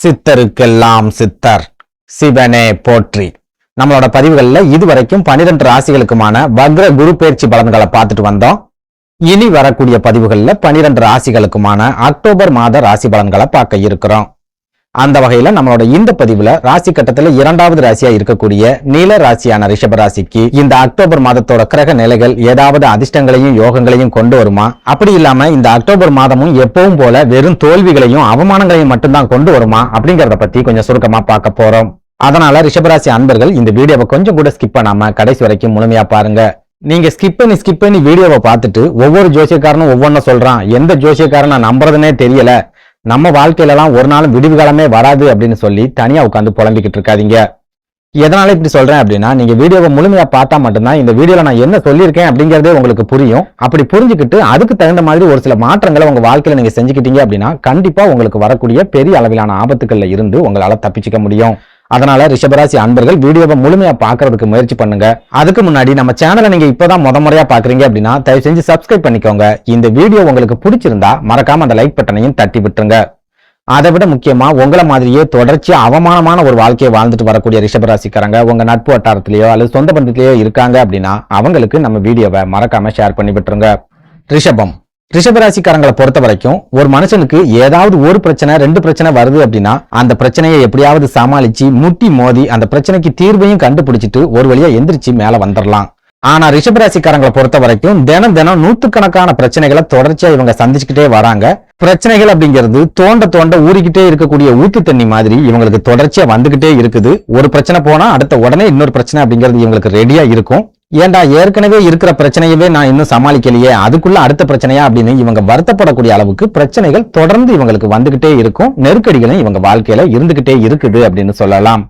சித்தருக்கெல்லாம் சித்தர் சிவனே போற்றி. நம்மளோட பதிவுகள்ல இதுவரைக்கும் 12 ராசிகளுக்குமான வக்ர குரு பயிற்சி பலன்களை பார்த்துட்டு வந்தோம். இனி வரக்கூடிய பதிவுகள்ல 12 ராசிகளுக்குமான அக்டோபர் மாத ராசி பலன்களை பார்க்க இருக்கிறோம். அந்த வகையில நம்மளோட இந்த பதிவுல ராசி கட்டத்துல 2வது ராசியா இருக்கக்கூடிய நீல ராசியான ரிஷப ராசிக்கு இந்த அக்டோபர் மாதத்தோட கிரக நிலைகள் ஏதாவது அதிர்ஷ்டங்களையும் யோகங்களையும் கொண்டு வருமா, அப்படி இல்லாம இந்த அக்டோபர் மாதமும் எப்பவும் போல வெறும் தோல்விகளையும் அவமானங்களையும் மட்டும்தான் கொண்டு வருமா அப்படிங்கறத பத்தி கொஞ்சம் சுருக்கமா பார்க்க போறோம். அதனால ரிஷபராசி அன்பர்கள் இந்த வீடியோவை கொஞ்சம் கூட ஸ்கிப் பண்ணாம கடைசி வரைக்கும் முழுமையா பாருங்க. நீங்க ஸ்கிப் பண்ணி வீடியோவை பார்த்துட்டு ஒவ்வொரு ஜோசியக்காரனும் ஒவ்வொன்ன சொல்றான், எந்த ஜோசியக்காரன் நான் நம்புறதுனே தெரியல, நம்ம வாழ்க்கையில எல்லாம் ஒரு நாளும் விடிவு காலமே வராது அப்படின்னு சொல்லி தனியா உட்காந்து புலம்பிக்கிட்டு இருக்காதீங்க. எதனால இப்படி சொல்றேன் அப்படின்னா, நீங்க வீடியோவை முழுமையா பார்த்தா மட்டும்தான் இந்த வீடியோல நான் என்ன சொல்லியிருக்கேன் அப்படிங்கறதே உங்களுக்கு புரியும். அப்படி புரிஞ்சுக்கிட்டு அதுக்கு தகுந்த மாதிரி ஒரு சில மாற்றங்களை உங்க வாழ்க்கையில நீங்க செஞ்சுக்கிட்டீங்க அப்படின்னா கண்டிப்பா உங்களுக்கு வரக்கூடிய பெரிய அளவிலான ஆபத்துக்கள்ல இருந்து உங்களால தப்பிச்சுக்க முடியும். அதனால ரிஷபராசி அன்பர்கள் வீடியோவை முழுமையா பாக்குறதுக்கு முயற்சி பண்ணுங்க. அதுக்கு முன்னாடி நம்ம சேனலை நீங்க இப்பதான் முறையா பாக்குறீங்க அப்படின்னா தயவு செஞ்சு சப்ஸ்கிரைப் பண்ணிக்கோங்க. இந்த வீடியோ உங்களுக்கு பிடிச்சிருந்தா மறக்காம அந்த லைக் பட்டனையும் தட்டி விட்டுருங்க. அதை விட முக்கியமா உங்களை மாதிரியே தொடர்ச்சியா அவமானமான ஒரு வாழ்க்கையை வாழ்ந்துட்டு வரக்கூடிய ரிஷபராசிக்காரங்க உங்க நட்பு வட்டாரத்திலேயோ அல்லது சொந்த பந்தத்திலேயோ இருக்காங்க அப்படின்னா அவங்களுக்கு நம்ம வீடியோவை மறக்காம ஷேர் பண்ணி விட்டுருங்க. ரிஷபராசிக்காரங்களை பொறுத்த வரைக்கும் ஒரு மனுஷனுக்கு ஏதாவது ஒரு பிரச்சனை 2 பிரச்சனை வருது அப்படின்னா அந்த பிரச்சனையை எப்படியாவது சமாளிச்சு முட்டி மோதி அந்த பிரச்சனைக்கு தீர்வையும் கண்டுபிடிச்சிட்டு ஒரு வழியா எந்திரிச்சு மேல வந்துடலாம். ஆனா ரிஷபராசிக்காரங்களை பொறுத்த வரைக்கும் தினம் நூற்றுக்கணக்கான பிரச்சனைகளை தொடர்ச்சியா இவங்க சந்திச்சுக்கிட்டே வராங்க. பிரச்சனைகள் அப்படிங்கிறது தோண்ட ஊறிக்கிட்டே இருக்கக்கூடிய ஊத்து தண்ணி மாதிரி இவங்களுக்கு தொடர்ச்சியா வந்துகிட்டே இருக்குது. ஒரு பிரச்சனை போனா அடுத்த உடனே இன்னொரு பிரச்சனை அப்படிங்கிறது இவங்களுக்கு ரெடியா இருக்கும். ஏண்டா ஏற்கனவே இருக்கிற பிரச்சனையவே நான் இன்னும் சமாளிக்கலையே, அதுக்குள்ள அடுத்த பிரச்சனையா அப்படின்னு இவங்க வருத்தப்படக்கூடிய அளவுக்கு பிரச்சனைகள் தொடர்ந்து இவங்களுக்கு வந்துகிட்டே இருக்கும். நெருக்கடிகளும் இவங்க வாழ்க்கையில இருந்துகிட்டே இருக்குது அப்படின்னு சொல்லலாம்.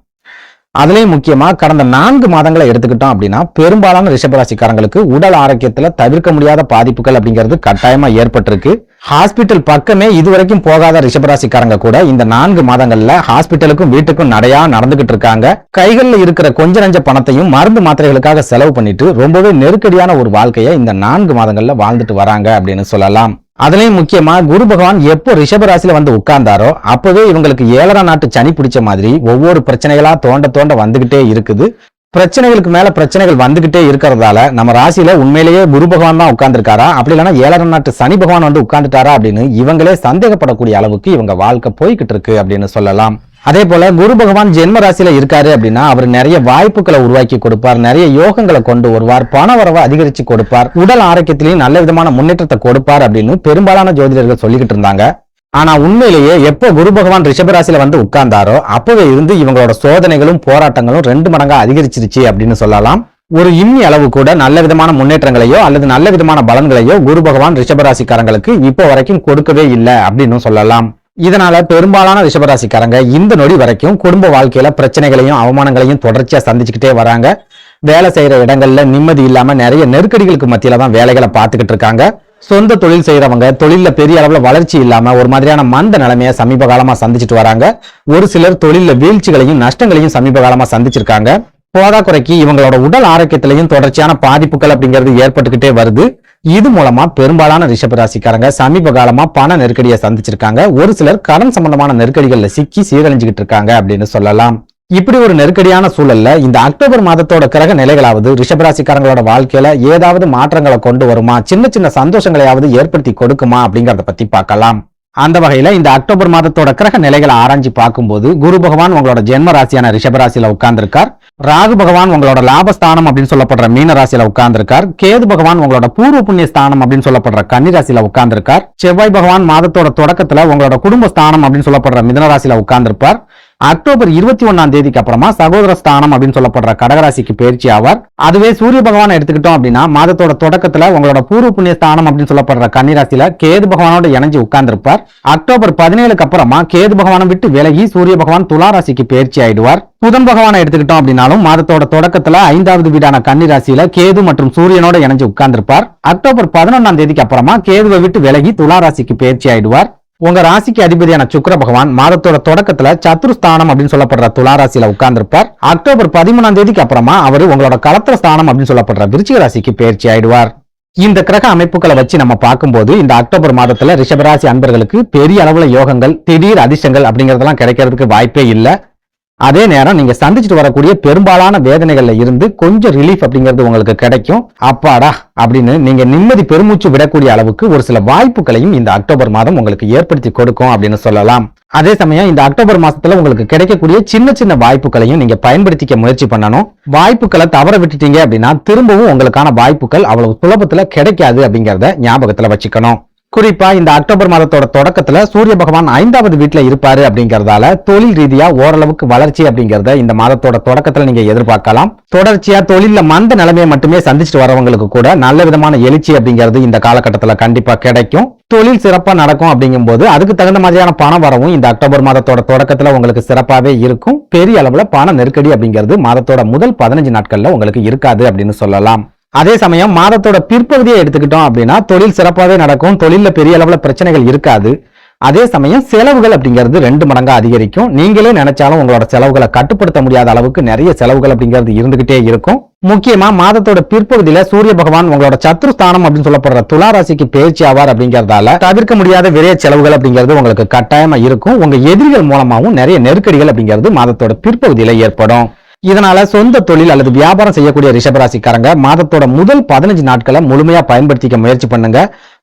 அதுலயும் முக்கியமா கடந்த 4 மாதங்களை எடுத்துக்கிட்டோம் அப்படின்னா பெரும்பாலான ரிஷபராசிக்காரங்களுக்கு உடல் ஆரோக்கியத்துல தவிர்க்க முடியாத பாதிப்புகள் அப்படிங்கிறது கட்டாயமா ஏற்பட்டிருக்கு. ஹாஸ்பிட்டல் பக்கமே இதுவரைக்கும் போகாத ரிஷபராசிக்காரங்க கூட இந்த 4 மாதங்கள்ல ஹாஸ்பிட்டலுக்கும் வீட்டுக்கும் நடையா நடந்துகிட்டு இருக்காங்க. கைகள்ல இருக்கிற கொஞ்ச நஞ்ச பணத்தையும் மருந்து மாத்திரைகளுக்காக செலவு பண்ணிட்டு ரொம்பவே நெருக்கடியான ஒரு வாழ்க்கையை இந்த 4 மாதங்கள்ல வாழ்ந்துட்டு வராங்க அப்படின்னு சொல்லலாம். அதுலயும் முக்கியமா குரு பகவான் எப்போ ரிஷபராசியில வந்து உட்கார்ந்தாரோ அப்பவே இவங்களுக்கு 7ஆம் நாட்டு சனி பிடிச்ச மாதிரி ஒவ்வொரு பிரச்சனைகளா தோண்ட வந்துகிட்டே இருக்குது. பிரச்சனைகளுக்கு மேல பிரச்சனைகள் வந்துகிட்டே இருக்கிறதால நம்ம ராசியில உண்மையிலேயே குரு பகவான் தான் உட்கார்ந்துருக்காரா, அப்படி இல்லைன்னா 7ஆம் நாட்டு சனி பகவான் வந்து உட்கார்ந்துட்டாரா அப்படின்னு இவங்களே சந்தேகப்படக்கூடிய அளவுக்கு இவங்க வாழ்க்கை போய்கிட்டு இருக்கு அப்படின்னு சொல்லலாம். அதே போல குரு பகவான் ஜென்ம ராசியில இருக்காரு அப்படின்னா அவர் நிறைய வாய்ப்புகளை உருவாக்கி கொடுப்பார், நிறைய யோகங்களை கொண்டு வருவார், பண வரவை அதிகரிச்சு கொடுப்பார், உடல் ஆரோக்கியத்திலையும் நல்ல விதமான முன்னேற்றத்தை கொடுப்பார் அப்படின்னு பெரும்பாலான ஜோதிடர்கள் சொல்லிக்கிட்டு இருந்தாங்க. ஆனா உண்மையிலேயே எப்போ குரு பகவான் ரிஷபராசியில வந்து உட்கார்ந்தாரோ அப்பவே இருந்து இவங்களோட சோதனைகளும் போராட்டங்களும் 2 மடங்கா அதிகரிச்சிருச்சு அப்படின்னு சொல்லலாம். ஒரு இம்மி அளவு கூட நல்ல விதமான முன்னேற்றங்களையோ அல்லது நல்ல விதமான பலன்களையோ குரு பகவான் ரிஷபராசிக்காரங்களுக்கு இப்போ வரைக்கும் கொடுக்கவே இல்லை அப்படின்னு சொல்லலாம். இதனால பெரும்பாலான ரிஷபராசிக்காரங்க இந்த நொடி வரைக்கும் குடும்ப வாழ்க்கையில பிரச்சனைகளையும் அவமானங்களையும் தொடர்ச்சியா சந்திச்சுக்கிட்டே வராங்க. வேலை செய்யற இடங்கள்ல நிம்மதி இல்லாம நிறைய நெருக்கடிகளுக்கு மத்தியில தான் வேலைகளை பார்த்துக்கிட்டு இருக்காங்க. சொந்த தொழில் செய்யறவங்க தொழில பெரிய அளவுல வளர்ச்சி இல்லாம ஒரு மாதிரியான மந்த நிலைமையை சமீப காலமா சந்திச்சுட்டு வராங்க. ஒரு சிலர் தொழில வீழ்ச்சிகளையும் நஷ்டங்களையும் சமீப காலமா சந்திச்சிருக்காங்க. போதாக்குறைக்கு இவங்களோட உடல் ஆரோக்கியத்திலையும் தொடர்ச்சியான பாதிப்புகள் அப்படிங்கிறது ஏற்பட்டுக்கிட்டே வருது. இது மூலமா பெரும்பாலான ரிஷபராசிக்காரங்க சமீப காலமா பண நெருக்கடியை சந்திச்சிருக்காங்க. ஒரு சிலர் கடன் சம்பந்தமான நெருக்கடிகள்ல சிக்கி சீரழிஞ்சுக்கிட்டு இருக்காங்க அப்படின்னு சொல்லலாம். இப்படி ஒரு நெருக்கடியான சூழல்ல இந்த அக்டோபர் மாதத்தோட கிரக நிலைகளாவது ரிஷபராசிக்காரங்களோட வாழ்க்கையில ஏதாவது மாற்றங்களை கொண்டு வருமா, சின்ன சந்தோஷங்களையாவது ஏற்படுத்தி கொடுக்குமா அப்படிங்கறத பத்தி பார்க்கலாம். அந்த வகையில இந்த அக்டோபர் மாதத்தோட கிரக நிலைகளை ஆராய்ச்சி பார்க்கும்போது குரு பகவான் உங்களோட ஜென்ம ராசியான ரிஷபராசியில உட்கார்ந்திருக்கார். ராகு பகவான் உங்களோட லாபஸ்தானம் அப்படின்னு சொல்லப்படுற மீன ராசியில உட்கார்ந்திருக்கார். கேது பகவான் உங்களோட பூர்வ புண்ணிய ஸ்தானம் அப்படின்னு சொல்லப்படுற கன்னி ராசியில உட்கார்ந்திருக்கார். செவ்வாய் பகவான் மாதத்தோட தொடக்கத்துல உங்களோட குடும்ப ஸ்தானம் அப்படின்னு சொல்லப்படுற மிதுன ராசியில உட்கார்ந்திருப்பார். அக்டோபர் 21ஆம் தேதிக்கு அப்புறமா சகோதர ஸ்தானம் அப்படின்னு சொல்லப்படுற கடகராசிக்கு பயிற்சி ஆவார். அதுவே சூரிய பகவான் எடுத்துக்கிட்டோம் அப்படின்னா மாதத்தோட தொடக்கத்துல உங்களோட பூர்வ புண்ணிய ஸ்தானம் அப்படின்னு சொல்லப்படுற கன்னிராசியில கேது பகவானோட இணைஞ்சு உட்கார்ந்திருப்பார். அக்டோபர் 17க்கு அப்புறமா கேது பகவானை விட்டு விலகி சூரிய பகவான் துலா ராசிக்கு பயிற்சி ஆயிடுவார். புதன் பகவானை எடுத்துக்கிட்டோம் அப்படின்னாலும் மாதத்தோட தொடக்கத்துல 5வது வீடான கன்னி ராசியில கேது மற்றும் சூரியனோட இணைஞ்சு உட்கார்ந்திருப்பார். அக்டோபர் 11ஆம் தேதிக்கு அப்புறமா கேதுவை விட்டு விலகி துலா ராசிக்கு பயிற்சி ஆயிடுவார். உங்க ராசிக்கு அதிபதியான சுக்கிர பகவான் மாதத்தோட தொடக்கத்துல சத்துருஸ்தானம் அப்படின்னு சொல்லப்படுற துலா ராசியில உட்கார்ந்திருப்பார். அக்டோபர் 13ஆம் தேதிக்கு அப்புறமா அவர் உங்களோட களத்திர ஸ்தானம் அப்படின்னு சொல்லப்படுற விருச்சிக ராசிக்கு பயிற்சி ஆயிடுவார். இந்த கிரக அமைப்புகளை வச்சு நம்ம பார்க்கும்போது இந்த அக்டோபர் மாதத்துல ரிஷபராசி அன்பர்களுக்கு பெரிய அளவுல யோகங்கள், திடீர் அதிர்ஷ்டங்கள் அப்படிங்கறதெல்லாம் கிடைக்கிறதுக்கு வாய்ப்பே இல்லை. அதே நேரம் நீங்க சந்திச்சுட்டு வரக்கூடிய பெரும்பாலான வேதனைகள்ல இருந்து கொஞ்சம் ரிலீஃப் அப்படிங்கிறது உங்களுக்கு கிடைக்கும். அப்பாடா அப்படின்னு நீங்க நிம்மதி பெருமூச்சு விடக்கூடிய அளவுக்கு ஒரு சில வாய்ப்புகளையும் இந்த அக்டோபர் மாதம் உங்களுக்கு ஏற்படுத்தி கொடுக்கும் அப்படின்னு சொல்லலாம். அதே சமயம் இந்த அக்டோபர் மாசத்துல உங்களுக்கு கிடைக்கக்கூடிய சின்ன சின்ன வாய்ப்புகளையும் நீங்க பயன்படுத்திக்க முயற்சி பண்ணணும். வாய்ப்புகளை தவற விட்டுட்டீங்க அப்படின்னா திரும்பவும் உங்களுக்கான வாய்ப்புகள் அவ்வளவு சுலபத்துல கிடைக்காது அப்படிங்கறத ஞாபகத்துல வச்சுக்கணும். குறிப்பா இந்த அக்டோபர் மாதத்தோட தொடக்கத்துல சூரிய பகவான் 5வது வீட்டுல இருப்பாரு அப்படிங்கறதால தொழில் ரீதியா ஓரளவுக்கு வளர்ச்சி அப்படிங்கறத இந்த மாதத்தோட தொடக்கத்துல நீங்க எதிர்பார்க்கலாம். தொடர்ச்சியா தொழில மந்த நிலைமையை மட்டுமே சந்திச்சுட்டு வரவங்களுக்கு கூட நல்ல விதமான எழுச்சி அப்படிங்கிறது இந்த காலகட்டத்துல கண்டிப்பா கிடைக்கும். தொழில் சிறப்பா நடக்கும் அப்படிங்கும் போது அதுக்கு தகுந்த மாதிரியான பணம் வரவும் இந்த அக்டோபர் மாதத்தோட தொடக்கத்துல உங்களுக்கு சிறப்பாவே இருக்கும். பெரிய அளவுல பண நெருக்கடி அப்படிங்கிறது மாதத்தோட முதல் 15 நாட்கள்ல உங்களுக்கு இருக்காது அப்படின்னு சொல்லலாம். அதே சமயம் மாதத்தோட பிற்பகுதியை எடுத்துக்கிட்டோம் அப்படின்னா தொழில் சிறப்பாவே நடக்கும். தொழில பெரிய அளவுல பிரச்சனைகள் இருக்காது. அதே சமயம் செலவுகள் அப்படிங்கிறது 2 மடங்கா அதிகரிக்கும். நீங்களே நினைச்சாலும் உங்களோட செலவுகளை கட்டுப்படுத்த முடியாத அளவுக்கு நிறைய செலவுகள் அப்படிங்கிறது இருந்துகிட்டே இருக்கும். முக்கியமா மாதத்தோட பிற்பகுதியில சூரிய பகவான் உங்களோட சத்ருஸ்தானம் அப்படின்னு சொல்லப்படுற துலா ராசிக்கு பயிற்சி ஆவார் அப்படிங்கறதால தவிர்க்க முடியாத விரைய செலவுகள் அப்படிங்கிறது உங்களுக்கு கட்டாயமா இருக்கும். உங்க எதிரிகள் மூலமாவும் நிறைய நெருக்கடிகள் அப்படிங்கிறது மாதத்தோட பிற்பகுதியில ஏற்படும். இதனால சொந்த தொழில் அல்லது வியாபாரம் செய்யக்கூடிய ரிஷபராசிக்காரங்க மாதத்தோட முதல் 15 நாட்களை முழுமையா பயன்படுத்திக்க முயற்சி பண்ணுங்க.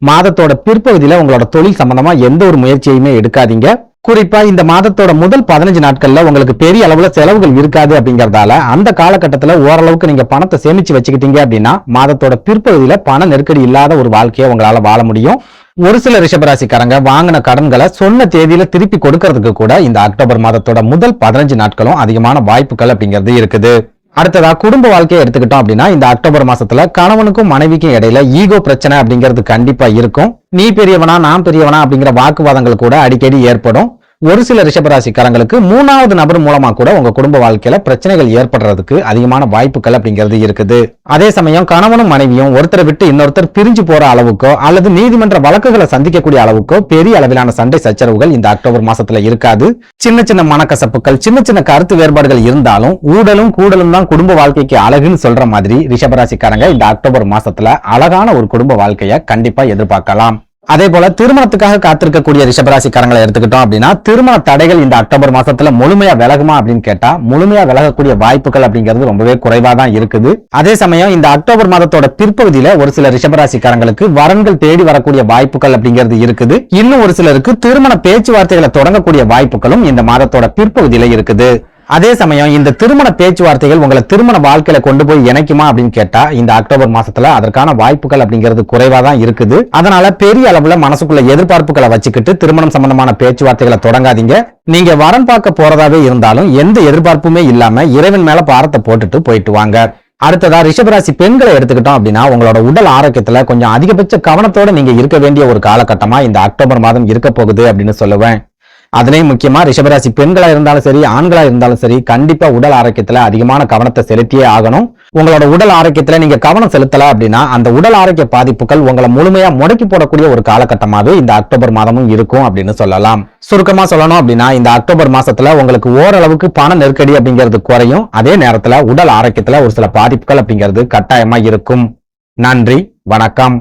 மாதத்தோட பிற்பகுதியில உங்களோட தொழில் சம்பந்தமா எந்த ஒரு முயற்சியுமே எடுக்காதீங்க. குறிப்பா இந்த மாதத்தோட முதல் 15 நாட்கள்ல உங்களுக்கு பெரிய அளவுல செலவுகள் இருக்காது அப்படிங்கறதால அந்த காலகட்டத்துல ஓரளவுக்கு நீங்க பணத்தை சேமிச்சு வச்சுக்கிட்டீங்க அப்படின்னா மாதத்தோட பிற்பகுதியில பண நெருக்கடி இல்லாத ஒரு வாழ்க்கையை உங்களால வாழ முடியும். ஒரு சில ரிஷபராசிக்காரங்க வாங்கின கடன்களை சொன்ன தேதியில திருப்பி கொடுக்கறதுக்கு கூட இந்த அக்டோபர் மாதத்தோட முதல் 15 நாட்களும் அதிகமான வாய்ப்புகள் அப்படிங்கிறது இருக்குது. அடுத்ததா குடும்ப வாழ்க்கையை எடுத்துக்கிட்டோம் அப்படின்னா இந்த அக்டோபர் மாசத்துல கணவனுக்கும் மனைவிக்கும் இடையில ஈகோ பிரச்சனை அப்படிங்கிறது கண்டிப்பா இருக்கும். நீ பெரியவனா நான் பெரியவனா அப்படிங்கிற வாக்குவாதங்கள் கூட அடிக்கடி ஏற்படும். ஒரு சில ரிஷபராசிக்காரங்களுக்கு 3வது நபர் மூலமா கூட உங்க குடும்ப வாழ்க்கையில பிரச்சனைகள் ஏற்படுறதுக்கு அதிகமான வாய்ப்புகள் அப்படிங்கிறது இருக்குது. அதே சமயம் கணவனும் மனைவியும் ஒருத்தரை விட்டு இன்னொருத்தர் பிரிஞ்சு போற அளவுக்கோ அல்லது நீதிமன்ற வழக்குகளை சந்திக்கக்கூடிய அளவுக்கோ பெரிய அளவிலான சண்டை சச்சரவுகள் இந்த அக்டோபர் மாசத்துல இருக்காது. சின்ன சின்ன மனக்கசப்புகள், சின்ன சின்ன கருத்து வேறுபாடுகள் இருந்தாலும் ஊடலும் கூடலும் தான் குடும்ப வாழ்க்கைக்கு அழகுன்னு சொல்ற மாதிரி ரிஷபராசிக்காரங்க இந்த அக்டோபர் மாசத்துல அழகான ஒரு குடும்ப வாழ்க்கைய கண்டிப்பா எதிர்பார்க்கலாம். அதே போல திருமணத்துக்காக காத்திருக்கக்கூடிய ரிஷபராசிக்காரங்களை எடுத்துக்கிட்டோம் அப்படின்னா திருமண தடைகள் இந்த அக்டோபர் மாசத்துல முழுமையா விலகுமா அப்படின்னு கேட்டா முழுமையா விலகக்கூடிய வாய்ப்புகள் அப்படிங்கிறது ரொம்பவே குறைவா தான் இருக்குது. அதே சமயம் இந்த அக்டோபர் மாதத்தோட பிற்பகுதியில ஒரு சில ரிஷபராசிக்காரங்களுக்கு வரன்கள் தேடி வரக்கூடிய வாய்ப்புகள் அப்படிங்கிறது இருக்குது. இன்னும் ஒரு சிலருக்கு திருமண பேச்சுவார்த்தைகளை தொடங்கக்கூடிய வாய்ப்புகளும் இந்த மாதத்தோட பிற்பகுதியில இருக்குது. அதே சமயம் இந்த திருமண பேச்சுவார்த்தைகள் உங்களை திருமண வாழ்க்கையில கொண்டு போய் இணைக்குமா அப்படின்னு கேட்டா இந்த அக்டோபர் மாசத்துல அதற்கான வாய்ப்புகள் அப்படிங்கிறது குறைவா தான் இருக்குது. அதனால பெரிய அளவுல மனசுக்குள்ள எதிர்பார்ப்புகளை வச்சுக்கிட்டு திருமணம் சம்பந்தமான பேச்சுவார்த்தைகளை தொடங்காதீங்க. நீங்க வரன் பார்க்க போறதாவே இருந்தாலும் எந்த எதிர்பார்ப்புமே இல்லாம இறைவன் மேல பாரத்தை போட்டுட்டு போயிட்டு வாங்க. அடுத்ததா ரிஷபராசி பெண்களை எடுத்துக்கிட்டோம் அப்படின்னா உங்களோட உடல் ஆரோக்கியத்துல கொஞ்சம் அதிகபட்ச கவனத்தோட நீங்க இருக்க வேண்டிய ஒரு காலகட்டமா இந்த அக்டோபர் மாதம் இருக்க போகுது அப்படின்னு சொல்லுவேன். அதுலயும் முக்கியமா ரிஷபராசி பெண்களா இருந்தாலும் சரி ஆண்களா இருந்தாலும் சரி கண்டிப்பா உடல் ஆரோக்கியத்துல அதிகமான கவனத்தை செலுத்தியே ஆகணும். உங்களோட உடல் ஆரோக்கியத்துல நீங்க கவனம் செலுத்தல அப்படின்னா அந்த உடல் ஆரோக்கிய பாதிப்புகள் உங்களை முழுமையா முடக்கி போடக்கூடிய ஒரு காலகட்டமாவே இந்த அக்டோபர் மாதமும் இருக்கும் அப்படின்னு சொல்லலாம். சுருக்கமா சொல்லணும் அப்படின்னா இந்த அக்டோபர் மாசத்துல உங்களுக்கு ஓரளவுக்கு பண நெருக்கடி அப்படிங்கிறது குறையும். அதே நேரத்துல உடல் ஆரோக்கியத்துல ஒரு சில பாதிப்புகள் அப்படிங்கிறது கட்டாயமா இருக்கும். நன்றி, வணக்கம்.